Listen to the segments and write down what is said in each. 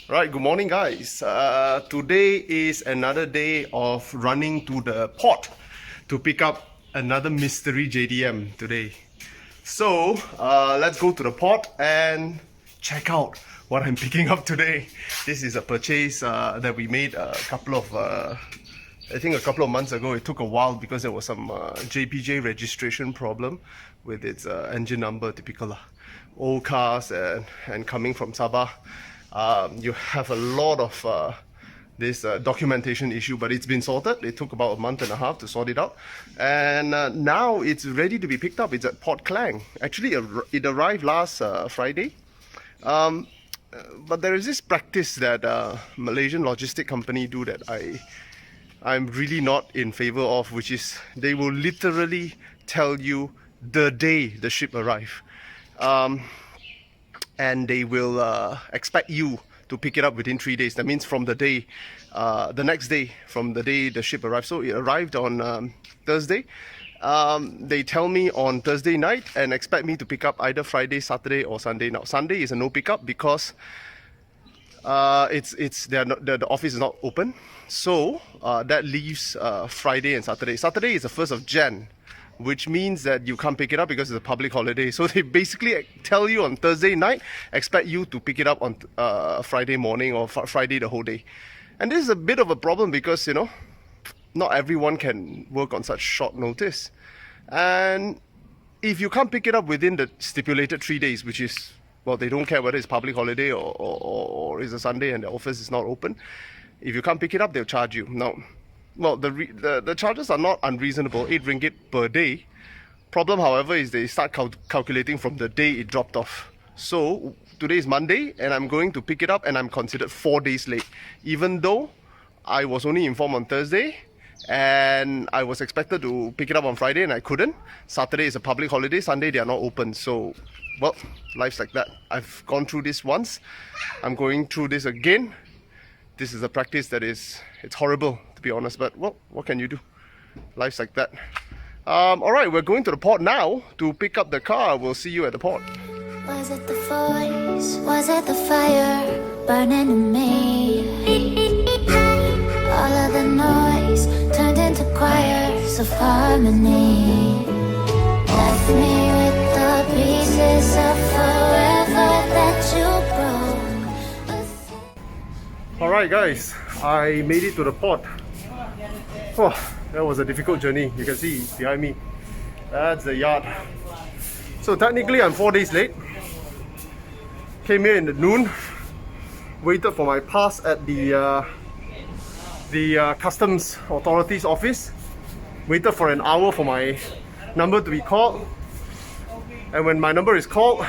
Right, good morning, guys. Today is another day of running to the port to pick up another mystery JDM today. So, let's go to the port and check out what I'm picking up today. This is a purchase that we made a couple of months ago. It took a while because there was some JPJ registration problem with its engine number, typical old cars and coming from Sabah. You have a lot of this documentation issue, but it's been sorted. It took about a month and a half to sort it out, and now it's ready to be picked up. It's at Port Klang. Actually, it arrived last Friday. But there is this practice that Malaysian logistic company do that I'm really not in favor of, which is they will literally tell you the day the ship arrive. And they will expect you to pick it up within 3 days. That means from the day, the next day, from the day the ship arrived. So it arrived on Thursday. They tell me on Thursday night and expect me to pick up either Friday, Saturday, or Sunday. Now Sunday is a no pickup because the office is not open. So that leaves Friday and Saturday. Saturday is the 1st of Jan, which means that you can't pick it up because it's a public holiday. So they basically tell you on Thursday night, expect you to pick it up on Friday morning or Friday the whole day. And this is a bit of a problem because, you know, not everyone can work on such short notice. And if you can't pick it up within the stipulated 3 days, which is, well, they don't care whether it's public holiday or it's a Sunday and the office is not open. If you can't pick it up, they'll charge you. Now, well, the charges are not unreasonable, 8 ringgit per day. Problem, however, is they start calculating from the day it dropped off. So today is Monday and I'm going to pick it up and I'm considered 4 days late, even though I was only informed on Thursday and I was expected to pick it up on Friday and I couldn't. Saturday is a public holiday, Sunday they are not open. So, well, life's like that. I've gone through this once, I'm going through this again. This is a practice that it's horrible, to be honest, but well, what can you do? Life's like that. Alright, we're going to the port now to pick up the car. We'll see you at the port. Was it the voice? Was it the fire burning in me? All of the noise turned into choirs of harmony. Left me with the pieces of forever that you broke. Alright guys, I made it to the port. Oh, that was a difficult journey. You can see behind me. That's the yard. So technically I'm 4 days late. Came here in the noon. Waited for my pass at the customs authorities office. Waited for an hour for my number to be called. And when my number is called,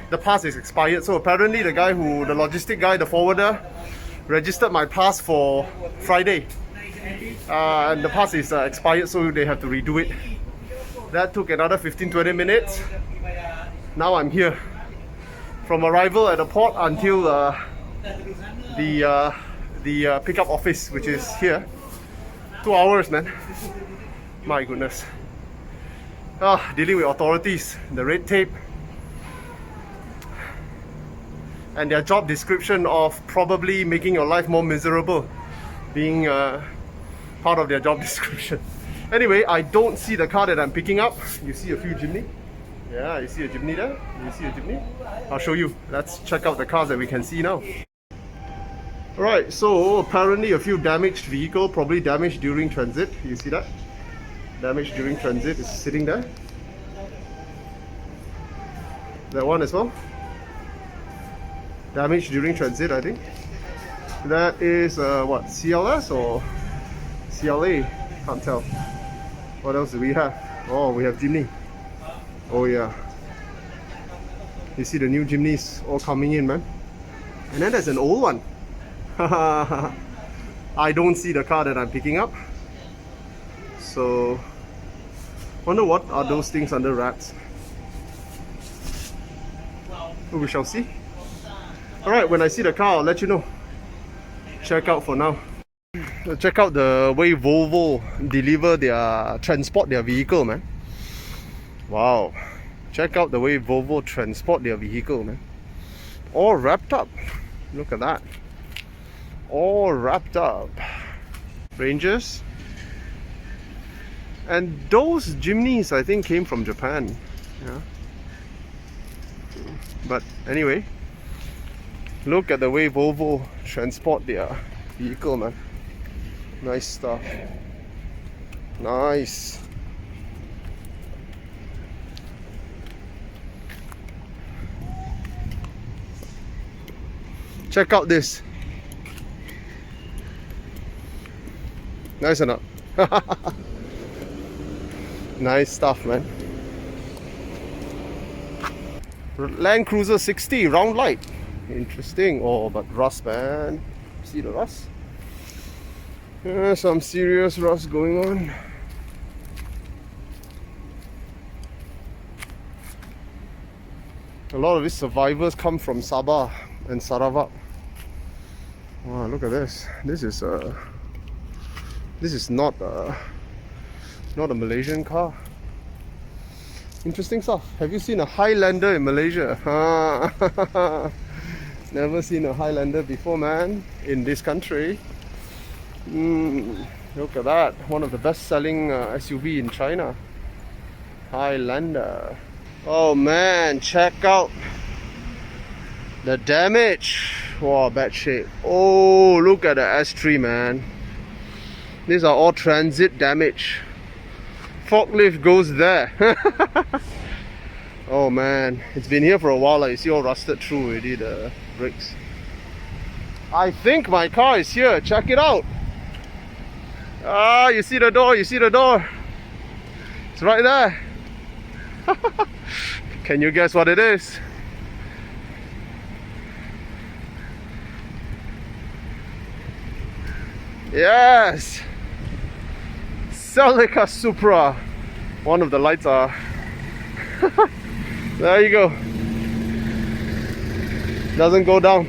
the pass is expired. So apparently the logistic guy, the forwarder, registered my pass for Friday. And the pass is expired, so they have to redo it. That took another 15-20 minutes. Now I'm here. From arrival at the port until the pickup office, which is here. 2 hours, man. My goodness. Dealing with authorities, the red tape, and their job description of probably making your life more miserable being part of their job description. Anyway, I don't see the car that I'm picking up. You see a few Jimny? Yeah, you see a Jimny there? You see a Jimny? I'll show you. Let's check out the cars that we can see now. Alright, so apparently a few damaged vehicle, probably damaged during transit. You see that? Damaged during transit is sitting there. That one as well. Damaged during transit, I think. That is what, CLS or CLA? Can't tell. What else do we have? Oh, we have Jimny. Oh yeah. You see the new Jimnys all coming in, man. And then there's an old one. I don't see the car that I'm picking up. So, wonder what are those things under wraps. We shall see. Alright, when I see the car, I'll let you know. Check out for now. Check out the way Volvo transport their vehicle, man. Wow. Check out the way Volvo transport their vehicle, man. All wrapped up. Look at that. All wrapped up. Rangers. And those Jimneys, I think, came from Japan. Yeah. But anyway, look at the way Volvo transport their vehicle, man. Nice stuff. Nice. Check out this. Nice or not? Nice stuff, man. Land Cruiser 60 round light. Interesting. Oh, but rust, man. See the rust? Yeah, some serious rust going on. A lot of these survivors come from Sabah and Sarawak. Wow, look at this. This is not a Malaysian car. Interesting stuff. Have you seen a Highlander in Malaysia? Never seen a Highlander before, man, in this country. Look at that. One of the best-selling SUV in China. Highlander. Oh man, check out the damage. Wow, bad shape. Oh, look at the S3, man. These are all transit damage. Forklift goes there. Oh man, it's been here for a while. You see all rusted through already, the brakes. I think my car is here. Check it out. Ah, you see the door, you see the door. It's right there. Can you guess what it is? Yes! Celica Supra. One of the lights are. There you go. Doesn't go down.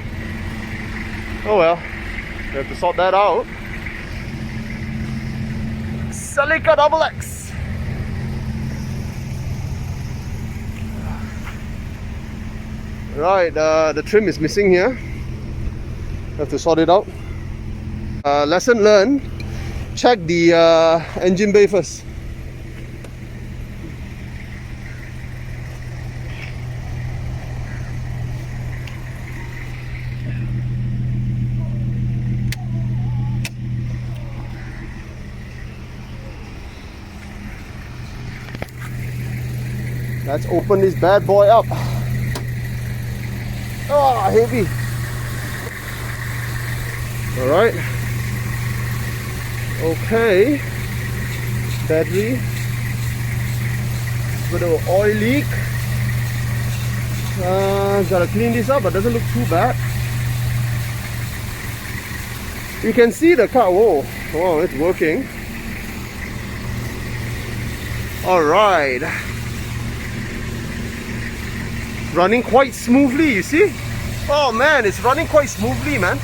Oh well. We have to sort that out. Celica XX. Right, the trim is missing here. Have to sort it out. Lesson learned. Check the engine bay first. Let's open this bad boy up. Ah, heavy. Alright. Okay. Battery. Got an oil leak. Gotta clean this up, but doesn't look too bad. You can see the car. Whoa, wow, it's working. Alright. Running quite smoothly, you see? Oh man, it's running quite smoothly, man.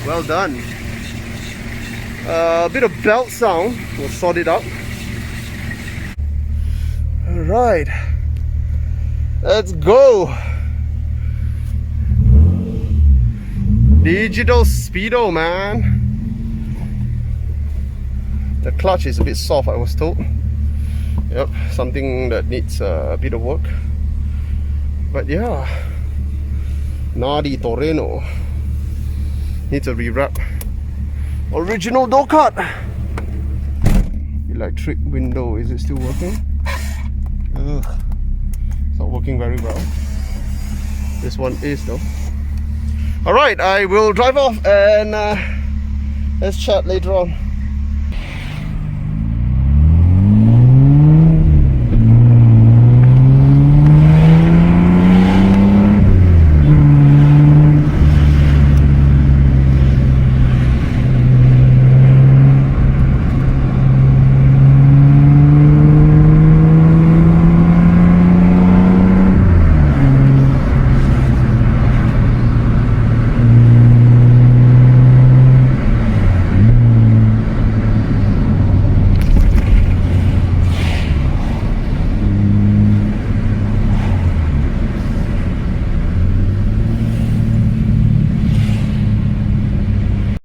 Well done. A bit of belt sound. We'll sort it out. Alright. Let's go. Digital speedo, man. The clutch is a bit soft, I was told. Yep, something that needs a bit of work. But yeah, Nadi Toreno needs a rewrap. Original door cut. Electric window, is it still working? Ugh. It's not working very well. This one is though. Alright, I will drive off and let's chat later on.